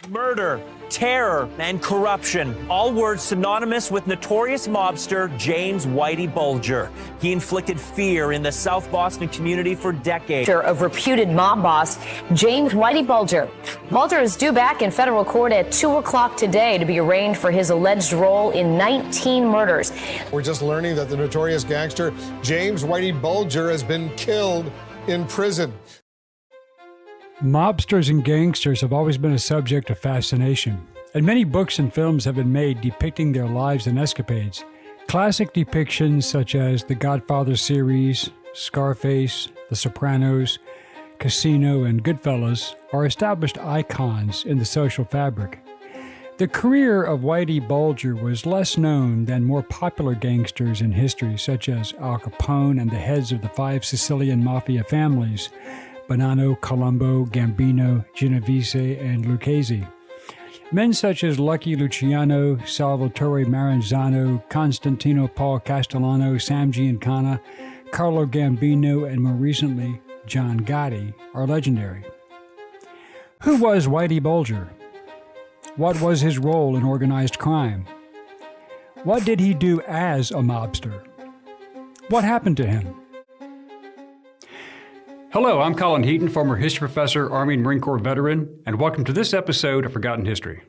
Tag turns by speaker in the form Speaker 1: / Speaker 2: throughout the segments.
Speaker 1: Murder, terror, and corruption. All words synonymous with notorious mobster James Whitey Bulger. He inflicted fear in the South Boston community for decades.
Speaker 2: Of reputed mob boss James Whitey Bulger. Bulger is due back in federal court at 2 o'clock today to be arraigned for his alleged role in 19 murders.
Speaker 3: We're just learning that the notorious gangster James Whitey Bulger has been killed in prison.
Speaker 4: Mobsters and gangsters have always been a subject of fascination, and many books and films have been made depicting their lives and escapades. Classic depictions such as the Godfather series, Scarface, The Sopranos, Casino, and Goodfellas are established icons in the social fabric. The career of Whitey Bulger was less known than more popular gangsters in history such as Al Capone and the heads of the 5 Sicilian mafia families, Bonanno, Colombo, Gambino, Genovese, and Lucchese. Men such as Lucky Luciano, Salvatore Maranzano, Constantino Paul Castellano, Sam Giancana, Carlo Gambino, and more recently, John Gotti are legendary. Who was Whitey Bulger? What was his role in organized crime? What did he do as a mobster? What happened to him? Hello, I'm Colin Heaton, former history professor, Army and Marine Corps veteran, and welcome to this episode of Forgotten History.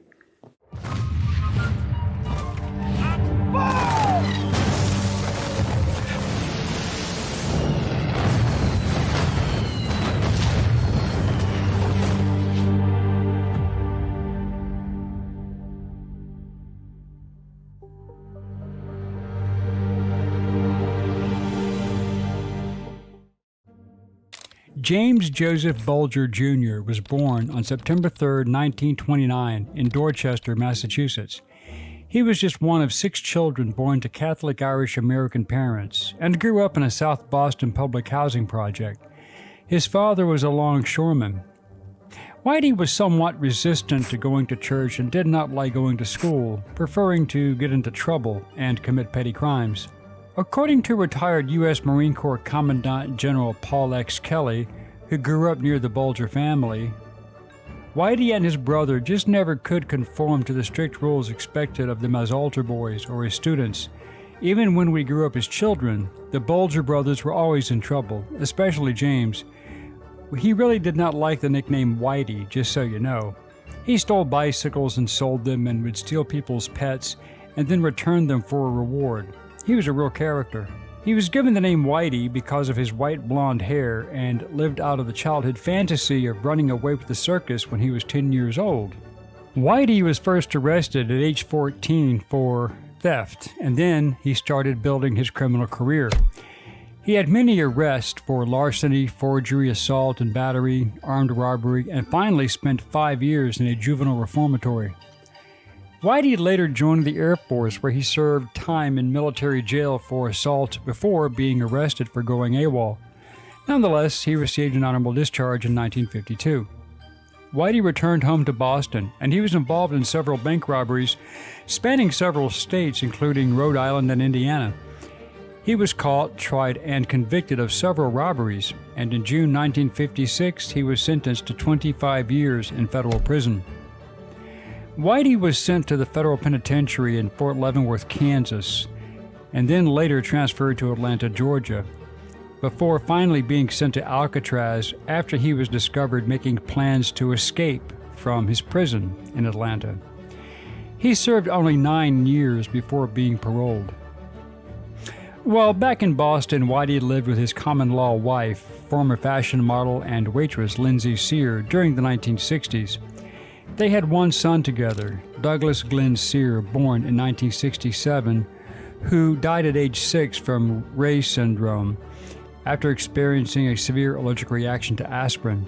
Speaker 4: James Joseph Bulger Jr. was born on September 3, 1929, in Dorchester, Massachusetts. He was just one of 6 children born to Catholic Irish-American parents and grew up in a South Boston public housing project. His father was a longshoreman. Whitey was somewhat resistant to going to church and did not like going to school, preferring to get into trouble and commit petty crimes. According to retired U.S. Marine Corps Commandant General Paul X. Kelly, who grew up near the Bulger family, Whitey and his brother just never could conform to the strict rules expected of them as altar boys or as students. Even when we grew up as children, the Bulger brothers were always in trouble, especially James. He really did not like the nickname Whitey, just so you know. He stole bicycles and sold them and would steal people's pets and then return them for a reward. He was a real character. He was given the name Whitey because of his white blonde hair and lived out of the childhood fantasy of running away with the circus when he was 10 years old. Whitey was first arrested at age 14 for theft, and then he started building his criminal career. He had many arrests for larceny, forgery, assault and battery, armed robbery, and finally spent 5 years in a juvenile reformatory. Whitey later joined the Air Force, where he served time in military jail for assault before being arrested for going AWOL. Nonetheless, he received an honorable discharge in 1952. Whitey returned home to Boston, and he was involved in several bank robberies spanning several states, including Rhode Island and Indiana. He was caught, tried, and convicted of several robberies, and in June 1956, he was sentenced to 25 years in federal prison. Whitey was sent to the federal penitentiary in Fort Leavenworth, Kansas, and then later transferred to Atlanta, Georgia, before finally being sent to Alcatraz after he was discovered making plans to escape from his prison in Atlanta. He served only 9 years before being paroled. Well, back in Boston, Whitey lived with his common-law wife, former fashion model and waitress Lindsay Sear, during the 1960s. They had one son together, Douglas Glenn Sear, born in 1967, who died at age 6 from Reye syndrome after experiencing a severe allergic reaction to aspirin.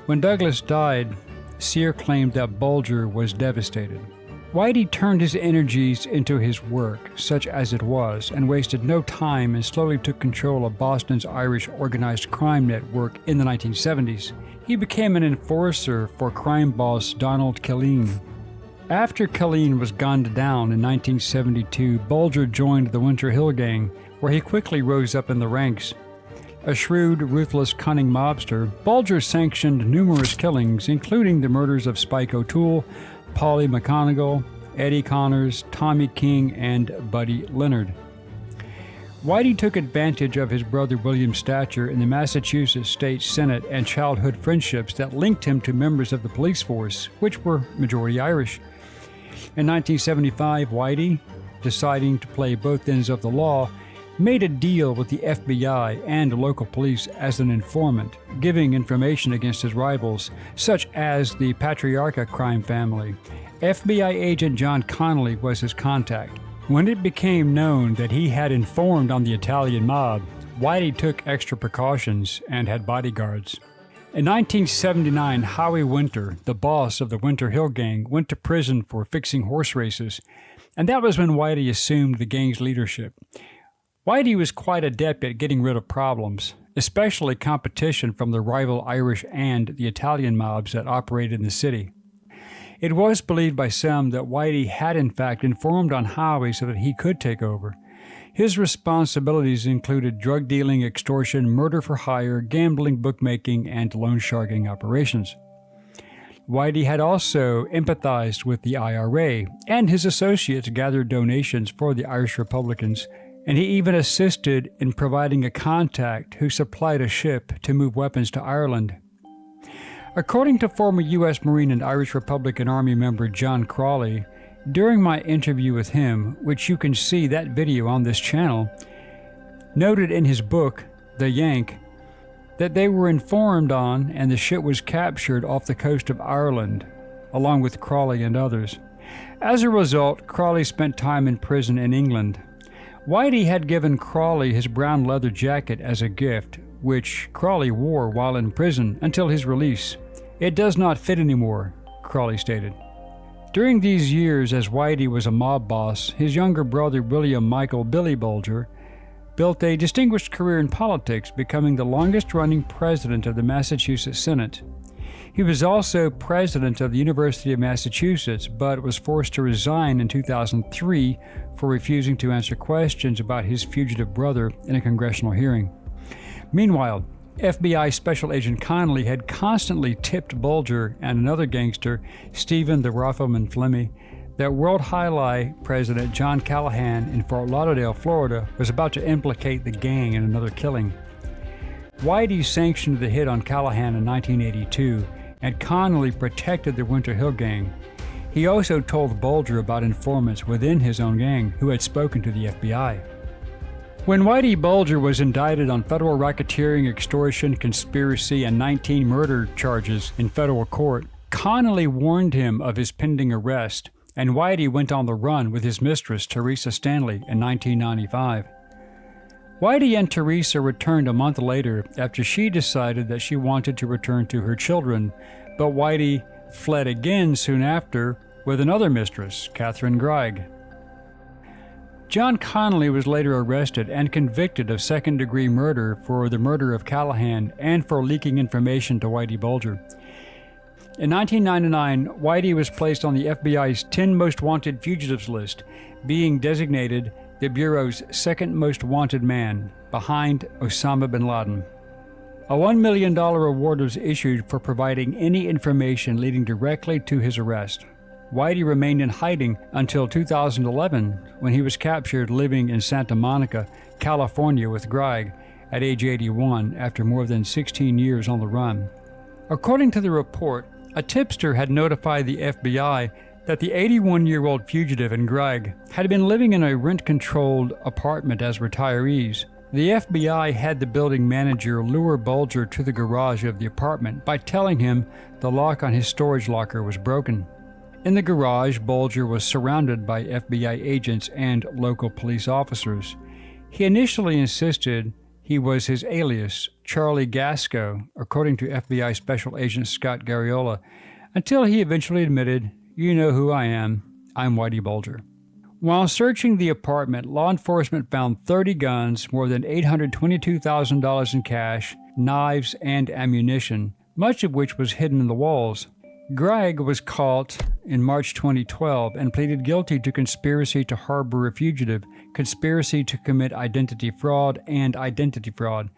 Speaker 4: When Douglas died, Sear claimed that Bulger was devastated. Whitey turned his energies into his work, such as it was, and wasted no time and slowly took control of Boston's Irish organized crime network in the 1970s. He became an enforcer for crime boss Donald Killeen. After Killeen was gunned down in 1972, Bulger joined the Winter Hill Gang, where he quickly rose up in the ranks. A shrewd, ruthless, cunning mobster, Bulger sanctioned numerous killings, including the murders of Spike O'Toole, Polly McConaughey, Eddie Connors, Tommy King, and Buddy Leonard. Whitey took advantage of his brother William's stature in the Massachusetts State Senate and childhood friendships that linked him to members of the police force, which were majority Irish. In 1975, Whitey, deciding to play both ends of the law, made a deal with the FBI and local police as an informant, giving information against his rivals, such as the Patriarca crime family. FBI agent John Connolly was his contact. When it became known that he had informed on the Italian mob, Whitey took extra precautions and had bodyguards. In 1979, Howie Winter, the boss of the Winter Hill Gang, went to prison for fixing horse races, and that was when Whitey assumed the gang's leadership. Whitey was quite adept at getting rid of problems, especially competition from the rival Irish and the Italian mobs that operated in the city. It was believed by some that Whitey had in fact informed on Howie so that he could take over. His responsibilities included drug dealing, extortion, murder for hire, gambling, bookmaking, and loan sharking operations. Whitey had also empathized with the IRA, and his associates gathered donations for the Irish Republicans, and he even assisted in providing a contact who supplied a ship to move weapons to Ireland. According to former U.S. Marine and Irish Republican Army member John Crawley, during my interview with him, which you can see that video on this channel, noted in his book, The Yank, that they were informed on and the ship was captured off the coast of Ireland, along with Crawley and others. As a result, Crawley spent time in prison in England. Whitey had given Crawley his brown leather jacket as a gift, which Crawley wore while in prison until his release. "It does not fit anymore," Crawley stated. During these years as Whitey was a mob boss, his younger brother William Michael Billy Bulger built a distinguished career in politics, becoming the longest-running president of the Massachusetts Senate. He was also president of the University of Massachusetts, but was forced to resign in 2003 for refusing to answer questions about his fugitive brother in a congressional hearing. Meanwhile, FBI Special Agent Connolly had constantly tipped Bulger and another gangster, Stephen the Rifleman Flemmy, that World High Lie President John Callahan in Fort Lauderdale, Florida, was about to implicate the gang in another killing. Whitey sanctioned the hit on Callahan in 1982, and Connolly protected the Winter Hill Gang. He also told Bulger about informants within his own gang who had spoken to the FBI. When Whitey Bulger was indicted on federal racketeering, extortion, conspiracy, and 19 murder charges in federal court, Connolly warned him of his pending arrest, and Whitey went on the run with his mistress, Teresa Stanley, in 1995. Whitey and Teresa returned a month later after she decided that she wanted to return to her children, but Whitey fled again soon after with another mistress, Catherine Greig. John Connolly was later arrested and convicted of second-degree murder for the murder of Callahan and for leaking information to Whitey Bulger. In 1999, Whitey was placed on the FBI's 10 most wanted fugitives list, being designated the Bureau's second most wanted man, behind Osama bin Laden. A $1 million reward was issued for providing any information leading directly to his arrest. Whitey remained in hiding until 2011, when he was captured living in Santa Monica, California with Greig at age 81 after more than 16 years on the run. According to the report, a tipster had notified the FBI that the 81-year-old fugitive and Greig had been living in a rent-controlled apartment as retirees. The FBI had the building manager lure Bulger to the garage of the apartment by telling him the lock on his storage locker was broken. In the garage, Bulger was surrounded by FBI agents and local police officers. He initially insisted he was his alias, Charlie Gasco, according to FBI Special Agent Scott Garriola, until he eventually admitted, "You know who I am. I'm Whitey Bulger." While searching the apartment, law enforcement found 30 guns, more than $822,000 in cash, knives, and ammunition, much of which was hidden in the walls. Greig was caught in March 2012 and pleaded guilty to conspiracy to harbor a fugitive, conspiracy to commit identity fraud, and identity fraud.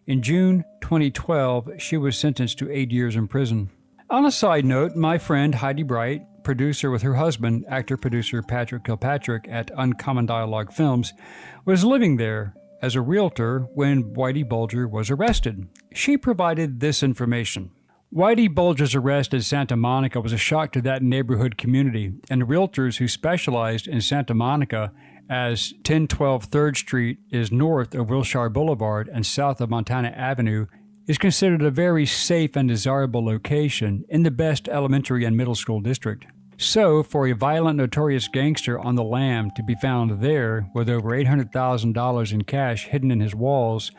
Speaker 4: In June 2012, she was sentenced to 8 years in prison. On a side note, my friend Heidi Bright, producer with her husband, actor-producer Patrick Kilpatrick at Uncommon Dialogue Films, was living there as a realtor when Whitey Bulger was arrested. She provided this information. Whitey Bulger's arrest in Santa Monica was a shock to that neighborhood community, and realtors who specialized in Santa Monica, as 1012 3rd Street is north of Wilshire Boulevard and south of Montana Avenue, is considered a very safe and desirable location in the best elementary and middle school district. So, for a violent, notorious gangster on the lam to be found there with over $800,000 in cash hidden in his walls,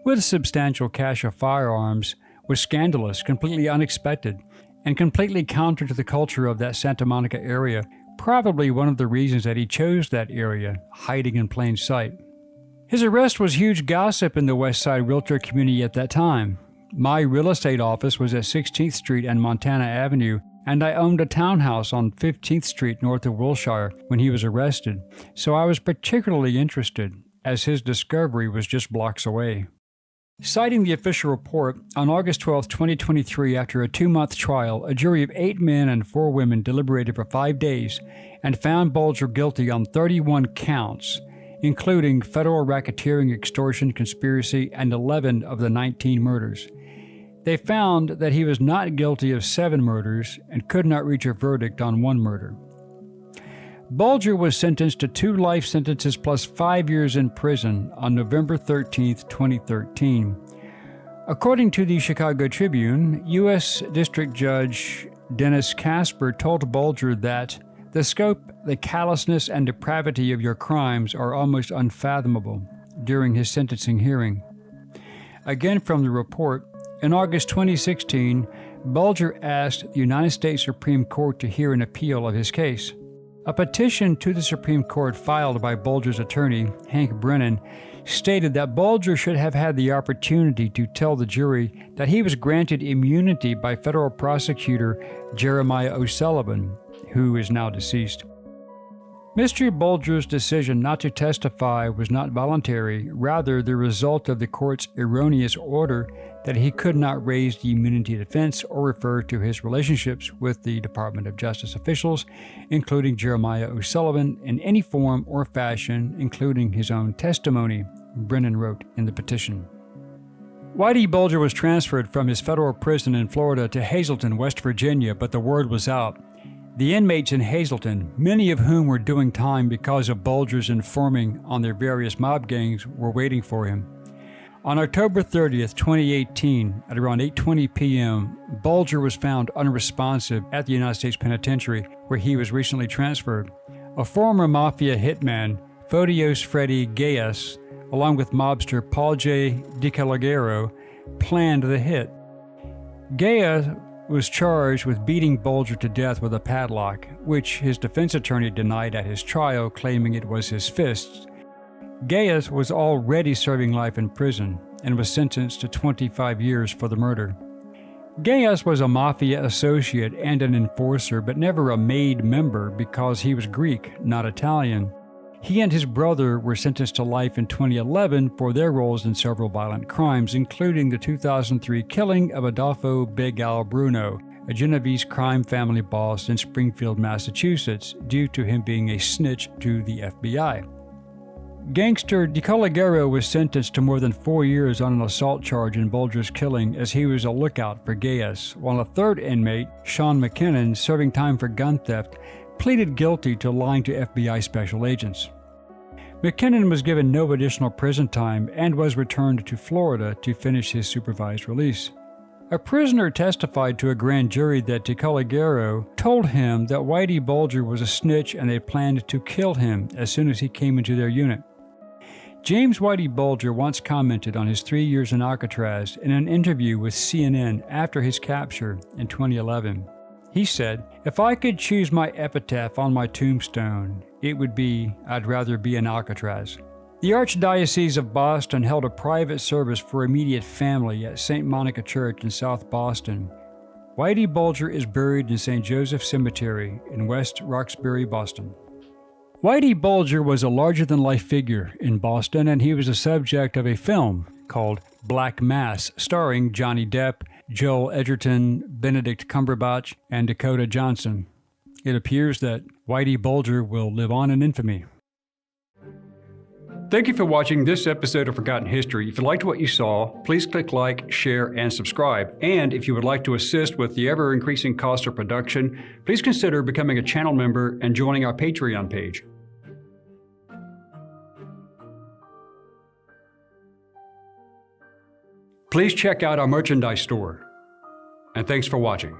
Speaker 4: with a substantial cache of firearms, was scandalous, completely unexpected, and completely counter to the culture of that Santa Monica area, probably one of the reasons that he chose that area, hiding in plain sight. His arrest was huge gossip in the West Side realtor community at that time. My real estate office was at 16th Street and Montana Avenue, and I owned a townhouse on 15th Street north of Wilshire when he was arrested, so I was particularly interested, as his discovery was just blocks away. Citing the official report, on August 12, 2023, after a 2-month trial, a jury of 8 men and 4 women deliberated for 5 days and found Bulger guilty on 31 counts, including federal racketeering, extortion, conspiracy, and 11 of the 19 murders. They found that he was not guilty of 7 murders and could not reach a verdict on 1 murder. Bulger was sentenced to 2 life sentences plus 5 years in prison on November 13, 2013. According to the Chicago Tribune, U.S. District Judge Dennis Casper told Bulger that the scope, the callousness, and depravity of your crimes are almost unfathomable during his sentencing hearing. Again from the report, in August 2016, Bulger asked the United States Supreme Court to hear an appeal of his case. A petition to the Supreme Court filed by Bulger's attorney, Hank Brennan, stated that Bulger should have had the opportunity to tell the jury that he was granted immunity by federal prosecutor Jeremiah O'Sullivan, who is now deceased. Mr. Bulger's decision not to testify was not voluntary, rather the result of the court's erroneous order that he could not raise the immunity defense or refer to his relationships with the Department of Justice officials, including Jeremiah O'Sullivan, in any form or fashion, including his own testimony, Brennan wrote in the petition. Whitey Bulger was transferred from his federal prison in Florida to Hazleton, West Virginia, but the word was out. The inmates in Hazleton, many of whom were doing time because of Bulger's informing on their various mob gangs, were waiting for him. On October 30th, 2018, at around 8:20 p.m., Bulger was found unresponsive at the United States Penitentiary, where he was recently transferred. A former mafia hitman, Fotios Freddy Gaius, along with mobster Paul J. DiCalogero, planned the hit. Gaius was charged with beating Bulger to death with a padlock, which his defense attorney denied at his trial, claiming it was his fists. Gaius was already serving life in prison and was sentenced to 25 years for the murder. Gaius was a mafia associate and an enforcer, but never a made member because he was Greek, not Italian. He and his brother were sentenced to life in 2011 for their roles in several violent crimes, including the 2003 killing of Adolfo Begal Bruno, a Genovese crime family boss in Springfield, Massachusetts, due to him being a snitch to the FBI. Gangster DiCalogero was sentenced to more than 4 years on an assault charge in Bulger's killing, as he was a lookout for Gaius, while a third inmate, Sean McKinnon, serving time for gun theft, pleaded guilty to lying to FBI special agents. McKinnon was given no additional prison time and was returned to Florida to finish his supervised release. A prisoner testified to a grand jury that DiCalogero told him that Whitey Bulger was a snitch and they planned to kill him as soon as he came into their unit. James Whitey Bulger once commented on his 3 years in Alcatraz in an interview with CNN after his capture in 2011. He said, "If I could choose my epitaph on my tombstone, it would be, I'd rather be in Alcatraz." The Archdiocese of Boston held a private service for immediate family at St. Monica Church in South Boston. Whitey Bulger is buried in St. Joseph Cemetery in West Roxbury, Boston. Whitey Bulger was a larger-than-life figure in Boston, and he was the subject of a film called Black Mass, starring Johnny Depp, Joel Edgerton, Benedict Cumberbatch, and Dakota Johnson. It appears that Whitey Bulger will live on in infamy. Thank you for watching this episode of Forgotten History. If you liked what you saw, please click like, share, and subscribe. And if you would like to assist with the ever-increasing cost of production, please consider becoming a channel member and joining our Patreon page. Please check out our merchandise store. And thanks for watching.